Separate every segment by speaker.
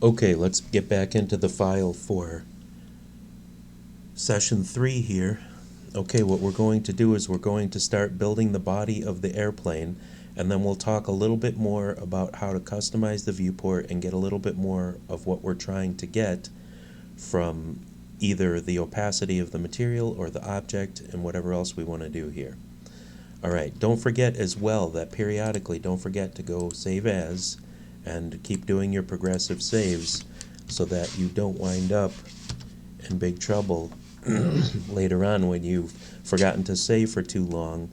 Speaker 1: Okay, let's get back into the file for session 3 here. Okay, what we're going to do is we're going to start building the body of the airplane, and then we'll talk a little bit more about how to customize the viewport and get a little bit more of what we're trying to get from either the opacity of the material or the object and whatever else we want to do here. Alright, don't forget as well that periodically don't forget to go save as and keep doing your progressive saves so that you don't wind up in big trouble later on when you've forgotten to save for too long,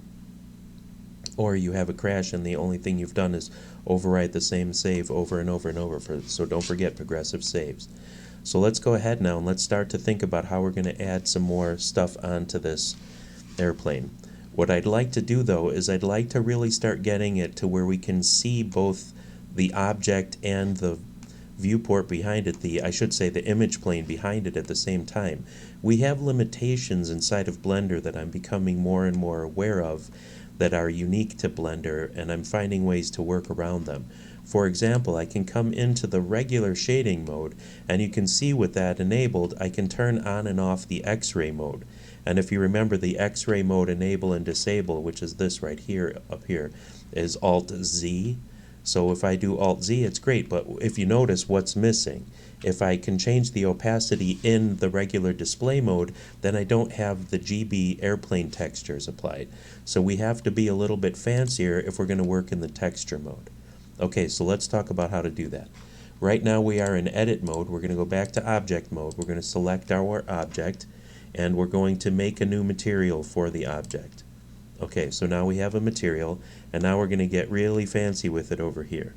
Speaker 1: or you have a crash and the only thing you've done is overwrite the same save over and over and over. So don't forget progressive saves. So let's go ahead now and let's start to think about how we're going to add some more stuff onto this airplane. What I'd like to do though is I'd like to really start getting it to where we can see both the object and the viewport behind it, I should say the image plane behind it at the same time. We have limitations inside of Blender that I'm becoming more and more aware of that are unique to Blender, and I'm finding ways to work around them. For example, I can come into the regular shading mode, and you can see with that enabled, I can turn on and off the X-ray mode. And if you remember, the X-ray mode enable and disable, which is this right here, up here, is Alt-Z. So if I do Alt-Z, it's great, but if you notice what's missing, if I can change the opacity in the regular display mode, then I don't have the GB airplane textures applied. So we have to be a little bit fancier if we're going to work in the texture mode. Okay, so let's talk about how to do that. Right now we are in edit mode. We're going to go back to object mode. We're going to select our object, and we're going to make a new material for the object. Okay, so now we have a material, and now we're going to get really fancy with it over here.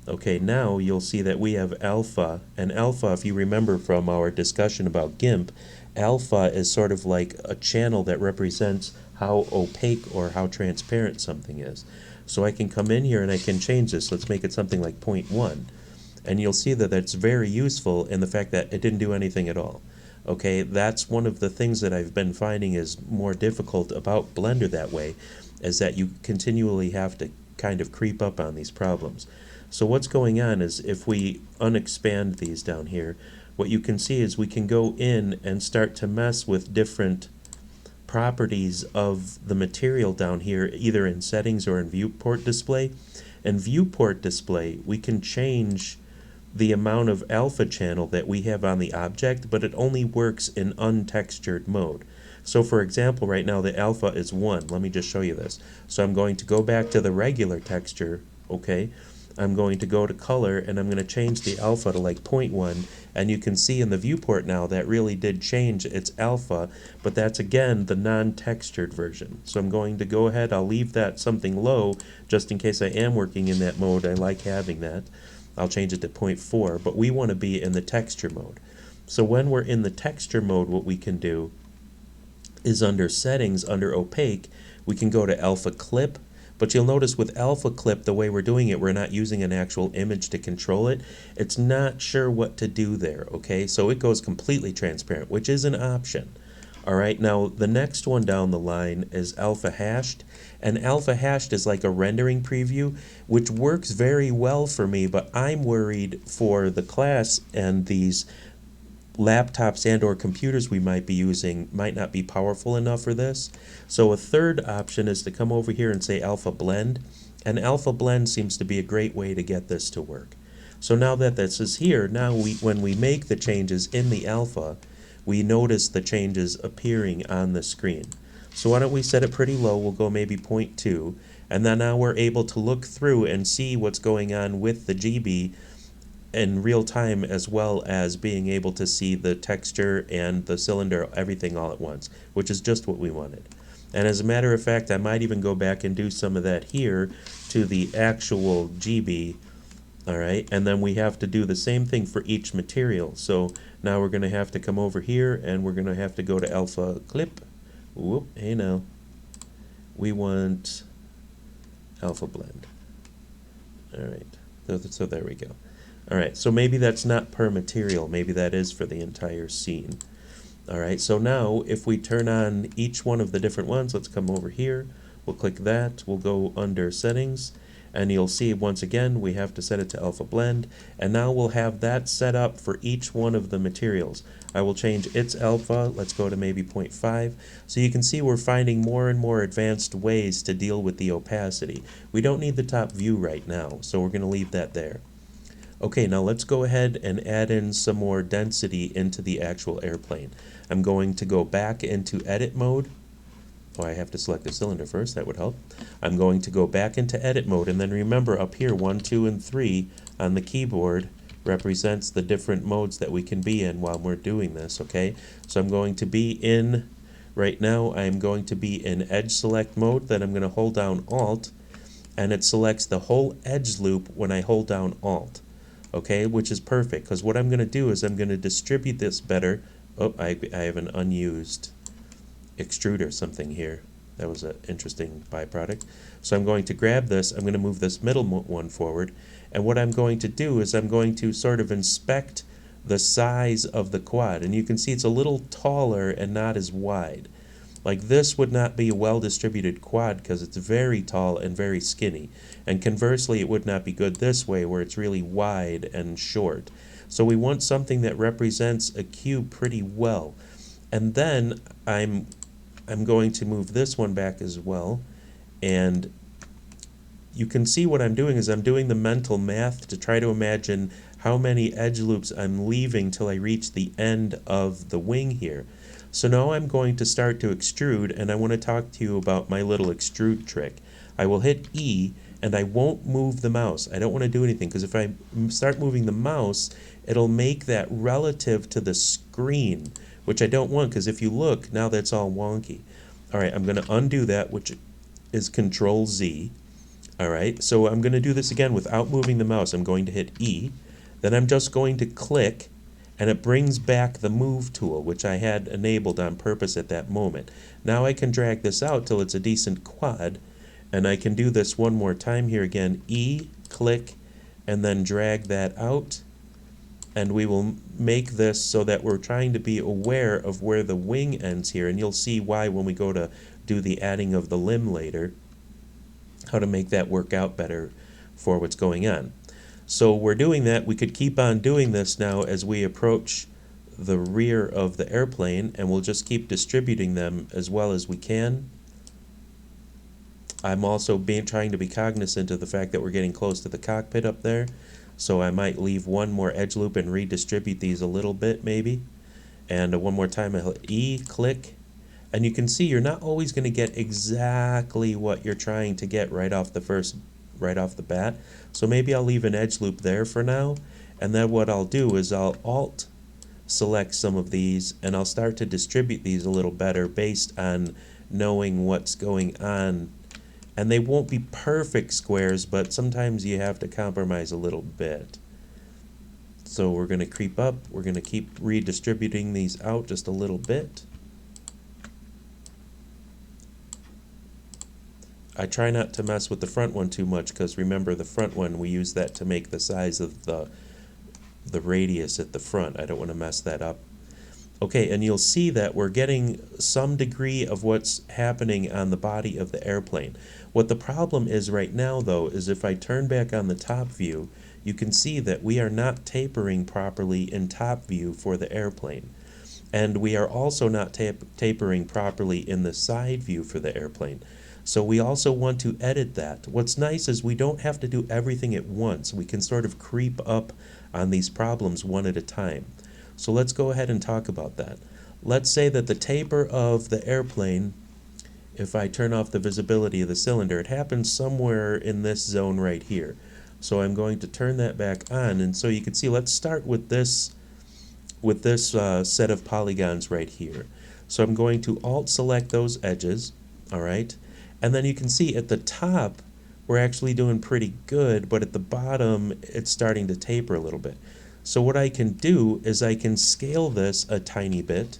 Speaker 1: Okay, now you'll see that we have alpha, and alpha, if you remember from our discussion about GIMP, alpha is sort of like a channel that represents how opaque or how transparent something is. So I can come in here and I can change this. Let's make it something like 0.1. And you'll see that that's very useful in the fact that it didn't do anything at all. Okay, that's one of the things that I've been finding is more difficult about Blender that way, is that you continually have to kind of creep up on these problems. So what's going on is if we unexpand these down here, what you can see is we can go in and start to mess with different properties of the material down here, either in settings or in viewport display. In viewport display, we can change the amount of alpha channel that we have on the object, but it only works in untextured mode. So for example, right now the alpha is 1. Let me just show you this. So I'm going to go back to the regular texture, okay? I'm going to go to color, and I'm going to change the alpha to like 0.1, and you can see in the viewport now that really did change its alpha, but that's again the non-textured version. So I'm going to go ahead, I'll leave that something low just in case I am working in that mode. I like having that. I'll change it to 0.4, but we want to be in the texture mode. So when we're in the texture mode, what we can do is under settings, under opaque, we can go to alpha clip, but you'll notice with alpha clip, the way we're doing it, we're not using an actual image to control it. It's not sure what to do there, okay? So it goes completely transparent, which is an option. Alright, now the next one down the line is alpha hashed, and alpha hashed is like a rendering preview, which works very well for me, but I'm worried for the class and these laptops and or computers we might be using might not be powerful enough for this. So a third option is to come over here and say alpha blend, and alpha blend seems to be a great way to get this to work. So now that this is here, now when we make the changes in the alpha, we notice the changes appearing on the screen. So why don't we set it pretty low, we'll go maybe 0.2, and then now we're able to look through and see what's going on with the GB in real time, as well as being able to see the texture and the cylinder, everything all at once, which is just what we wanted. And as a matter of fact, I might even go back and do some of that here to the actual GB. Alright, and then we have to do the same thing for each material. So now we're going to have to come over here and we're going to have to go to alpha clip. Whoop, hey now. We want alpha blend. Alright, so there we go. Alright, so maybe that's not per material, maybe that is for the entire scene. Alright, so now if we turn on each one of the different ones, let's come over here, we'll click that, we'll go under settings, And you'll see once again we have to set it to alpha blend, and now we'll have that set up for each one of the materials. I will change its alpha, let's go to maybe 0.5, so you can see we're finding more and more advanced ways to deal with the opacity. We don't need the top view right now, so we're going to leave that there. Okay, now let's go ahead and add in some more density into the actual airplane. I'm going to go back into edit mode. Oh, I have to select the cylinder first, that would help. I'm going to go back into edit mode, and then remember up here 1, 2, and 3 on the keyboard represents the different modes that we can be in while we're doing this, okay? So I'm going to be in, right now I'm going to be in edge select mode, then I'm going to hold down Alt, and it selects the whole edge loop when I hold down Alt, okay? Which is perfect, because what I'm going to do is I'm going to distribute this better. Oh, I have an unused extrude or something here. That was an interesting byproduct. So I'm going to grab this, I'm going to move this middle one forward, and what I'm going to do is I'm going to sort of inspect the size of the quad, and you can see it's a little taller and not as wide. Like this would not be a well-distributed quad because it's very tall and very skinny, and conversely it would not be good this way where it's really wide and short. So we want something that represents a cube pretty well. And then I'm going to move this one back as well, and you can see what I'm doing is I'm doing the mental math to try to imagine how many edge loops I'm leaving till I reach the end of the wing here. So now I'm going to start to extrude, and I want to talk to you about my little extrude trick. I will hit E, and I won't move the mouse. I don't want to do anything, because if I start moving the mouse, it'll make that relative to the screen, which I don't want, because if you look, now that's all wonky. Alright, I'm going to undo that, which is Control Z. Alright, so I'm going to do this again without moving the mouse. I'm going to hit E, then I'm just going to click, and it brings back the move tool, which I had enabled on purpose at that moment. Now I can drag this out till it's a decent quad, and I can do this one more time here again. E, click, and then drag that out, and we will make this so that we're trying to be aware of where the wing ends here, and you'll see why when we go to do the adding of the limb later, how to make that work out better for what's going on. So we're doing that. We could keep on doing this now as we approach the rear of the airplane, and we'll just keep distributing them as well as we can. I'm also trying to be cognizant of the fact that we're getting close to the cockpit up there, so I might leave one more edge loop and redistribute these a little bit maybe. And one more time I'll hit E, click, and you can see you're not always going to get exactly what you're trying to get right off the bat. So maybe I'll leave an edge loop there for now, and then what I'll do is I'll Alt select some of these, and I'll start to distribute these a little better based on knowing what's going on. And they won't be perfect squares, but sometimes you have to compromise a little bit. So we're going to creep up, we're going to keep redistributing these out just a little bit. I try not to mess with the front one too much, because remember the front one, we use that to make the size of the radius at the front. I don't want to mess that up. Okay, and you'll see that we're getting some degree of what's happening on the body of the airplane. What the problem is right now, though, is if I turn back on the top view, you can see that we are not tapering properly in top view for the airplane. And we are also not tapering properly in the side view for the airplane. So we also want to edit that. What's nice is we don't have to do everything at once. We can sort of creep up on these problems one at a time. So let's go ahead and talk about that. Let's say that the taper of the airplane, if I turn off the visibility of the cylinder, it happens somewhere in this zone right here. So I'm going to turn that back on, and so you can see, let's start with this set of polygons right here. So I'm going to Alt select those edges, all right? And then you can see at the top, we're actually doing pretty good, but at the bottom, it's starting to taper a little bit. So what I can do is I can scale this a tiny bit,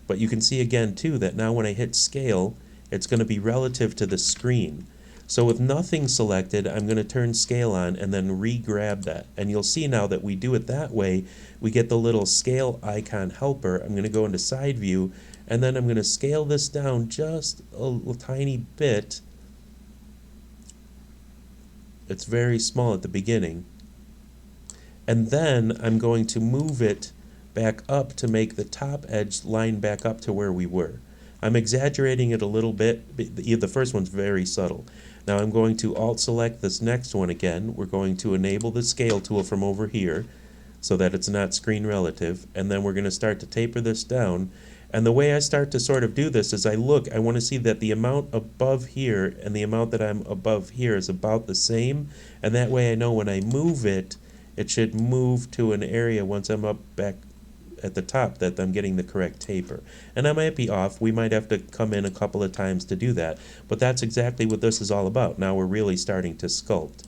Speaker 1: but you can see again too that now when I hit scale, it's going to be relative to the screen. So with nothing selected, I'm going to turn scale on and then re-grab that. And you'll see now that we do it that way, we get the little scale icon helper. I'm going to go into side view, and then I'm going to scale this down just a tiny bit. It's very small at the beginning. And then I'm going to move it back up to make the top edge line back up to where we were. I'm exaggerating it a little bit. The first one's very subtle. Now I'm going to Alt select this next one again. We're going to enable the scale tool from over here so that it's not screen relative, and then we're going to start to taper this down. And the way I start to sort of do this is I want to see that the amount above here and the amount that I'm above here is about the same, and that way I know when I move it, it should move to an area once I'm up back at the top that I'm getting the correct taper. And I might be off. We might have to come in a couple of times to do that, but that's exactly what this is all about. Now we're really starting to sculpt.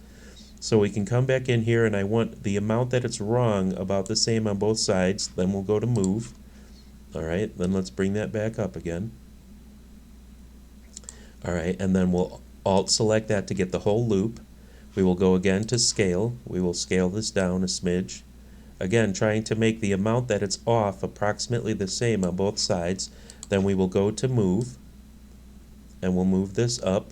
Speaker 1: So we can come back in here, and I want the amount that it's wrong about the same on both sides. Then we'll go to move. All right, then let's bring that back up again. All right, and then we'll Alt select that to get the whole loop. We will go again to scale. We will scale this down a smidge. Again, trying to make the amount that it's off approximately the same on both sides. Then we will go to move, and we'll move this up.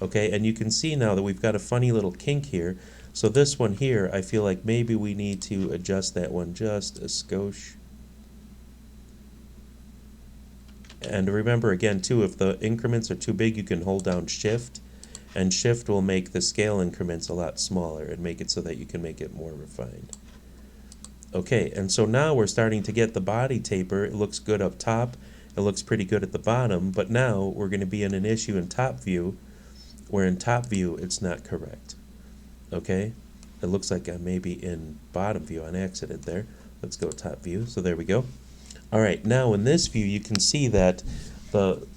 Speaker 1: Okay, and you can see now that we've got a funny little kink here. So this one here, I feel like maybe we need to adjust that one just a skosh. And remember again too, if the increments are too big, you can hold down Shift, and Shift will make the scale increments a lot smaller and make it so that you can make it more refined. Okay, and so now we're starting to get the body taper. It looks good up top, it looks pretty good at the bottom, but now we're going to be in an issue in top view where in top view it's not correct. Okay, it looks like I'm maybe in bottom view on accident there. Let's go top view. So there we go. All right, now in this view you can see that the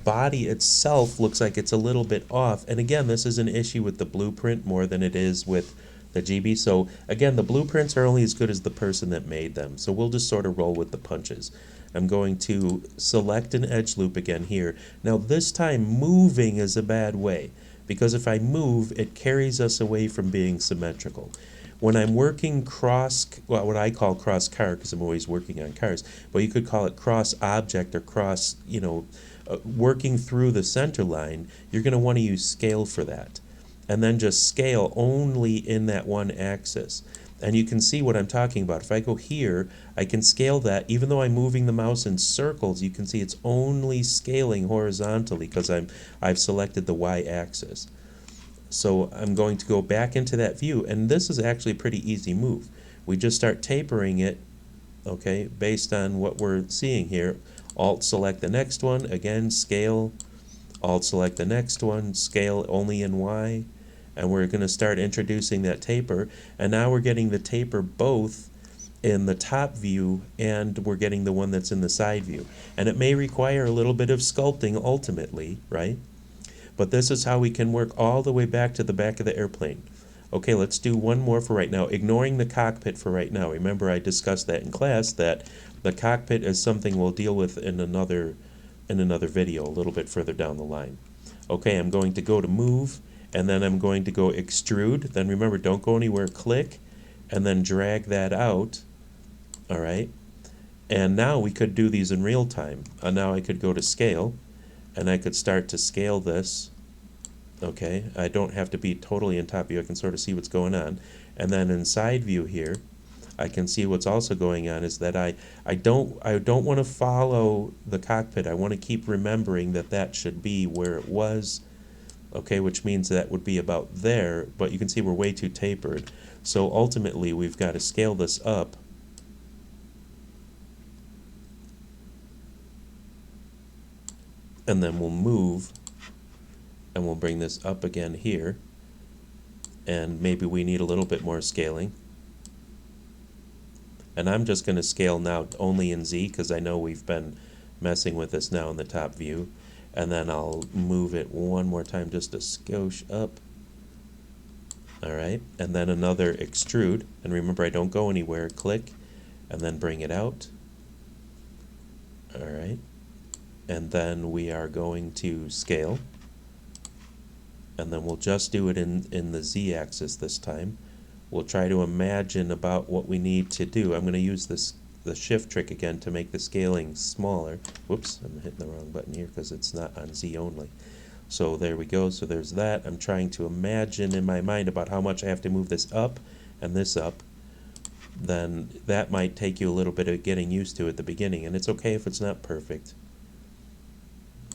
Speaker 1: body itself looks like it's a little bit off. And again, this is an issue with the blueprint more than it is with the GB. So again, the blueprints are only as good as the person that made them. So we'll just sort of roll with the punches. I'm going to select an edge loop again here. Now this time moving is a bad way, because if I move, it carries us away from being symmetrical. When I'm working well, what I call cross car, because I'm always working on cars, but you could call it cross object or cross, working through the center line, you're going to want to use scale for that. And then just scale only in that one axis. And you can see what I'm talking about. If I go here, I can scale that. Even though I'm moving the mouse in circles, you can see it's only scaling horizontally because I've selected the y-axis. So I'm going to go back into that view, and this is actually a pretty easy move. We just start tapering it, okay, based on what we're seeing here. Alt select the next one, again scale, Alt select the next one, scale only in Y, and we're going to start introducing that taper, and now we're getting the taper both in the top view and we're getting the one that's in the side view. And it may require a little bit of sculpting ultimately, right? But this is how we can work all the way back to the back of the airplane. Okay, let's do one more for right now, ignoring the cockpit for right now. Remember I discussed that in class, that the cockpit is something we'll deal with in another video a little bit further down the line. Okay, I'm going to go to move, and then I'm going to go extrude. Then remember, don't go anywhere, click, and then drag that out. All right, and now we could do these in real time. Now I could go to scale, and I could start to scale this. Okay, I don't have to be totally in top view. I can sort of see what's going on. And then in side view here, I can see what's also going on is that I don't want to follow the cockpit. I want to keep remembering that that should be where it was. Okay, which means that would be about there, but you can see we're way too tapered. So ultimately we've got to scale this up. And then we'll move, and we'll bring this up again here, and maybe we need a little bit more scaling. And I'm just going to scale now only in Z because I know we've been messing with this now in the top view. And then I'll move it one more time just a skosh up. All right, and then another extrude. And remember, I don't go anywhere. Click, and then bring it out. All right. And then we are going to scale. And then we'll just do it in the Z-axis this time. We'll try to imagine about what we need to do. I'm going to use the shift trick again to make the scaling smaller. Whoops, I'm hitting the wrong button here because it's not on Z only. So there we go. So there's that. I'm trying to imagine in my mind about how much I have to move this up and this up. Then that might take you a little bit of getting used to at the beginning, and it's okay if it's not perfect.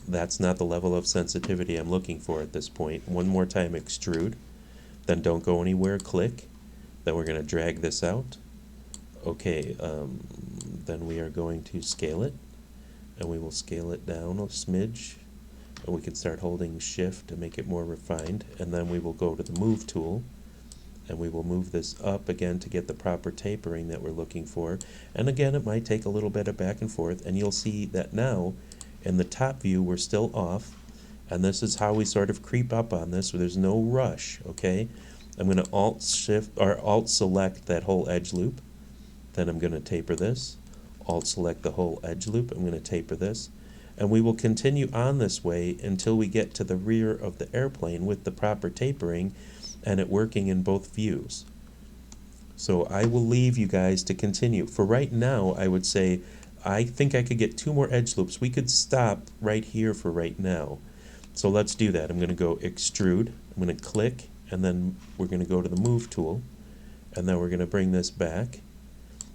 Speaker 1: That's not the level of sensitivity I'm looking for at this point. One more time, extrude. Then don't go anywhere, click. Then we're going to drag this out. Okay, then we are going to scale it, and we will scale it down a smidge, and we can start holding shift to make it more refined, and then we will go to the move tool, and we will move this up again to get the proper tapering that we're looking for. And again, it might take a little bit of back and forth, and you'll see that now in the top view we're still off, and this is how we sort of creep up on this, so there's no rush. Okay, I'm going to alt select that whole edge loop. Then I'm going to taper this, alt select the whole edge loop, I'm going to taper this, and we will continue on this way until we get to the rear of the airplane with the proper tapering and it working in both views. So I will leave you guys to continue. For right now, I would say I think I could get 2 more edge loops. We could stop right here for right now. So let's do that. I'm going to go extrude, I'm going to click, and then we're going to go to the move tool, and then we're going to bring this back.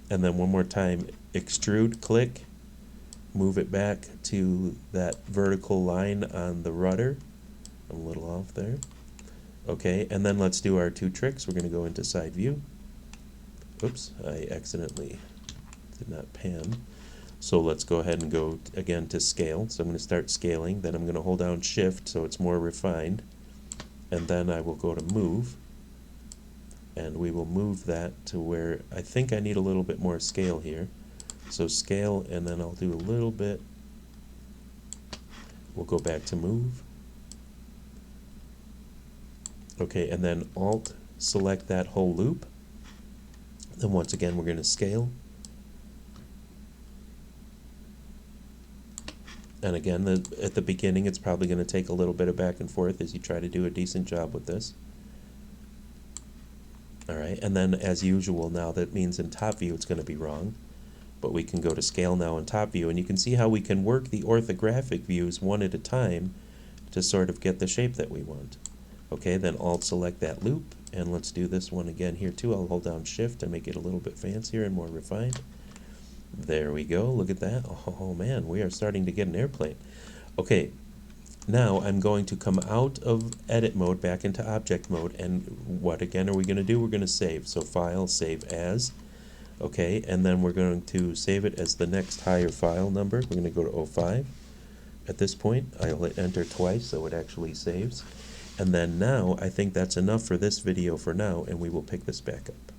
Speaker 1: And then one more time, extrude, click, move it back to that vertical line on the rudder. I'm a little off there. Okay, and then let's do our 2 tricks. We're going to go into side view. Oops, I accidentally did not pan. So let's go ahead and go again to scale. So I'm going to start scaling. Then I'm going to hold down shift so it's more refined. And then I will go to move. And we will move that to where I think I need a little bit more scale here. So scale, and then I'll do a little bit. We'll go back to move. Okay, and then alt select that whole loop. Then once again we're going to scale. And again, at the beginning it's probably going to take a little bit of back and forth as you try to do a decent job with this. Alright, and then as usual now that means in top view it's going to be wrong. But we can go to scale now in top view, and you can see how we can work the orthographic views one at a time to sort of get the shape that we want. Okay, then alt select that loop, and let's do this one again here too. I'll hold down shift to make it a little bit fancier and more refined. There we go, look at that. Oh man, we are starting to get an airplane. Okay, now I'm going to come out of edit mode back into object mode, and what again are we going to do? We're going to save. So file, save as. Okay, and then we're going to save it as the next higher file number. We're going to go to 05. At this point, I'll hit enter twice so it actually saves. And then now, I think that's enough for this video for now, and we will pick this back up.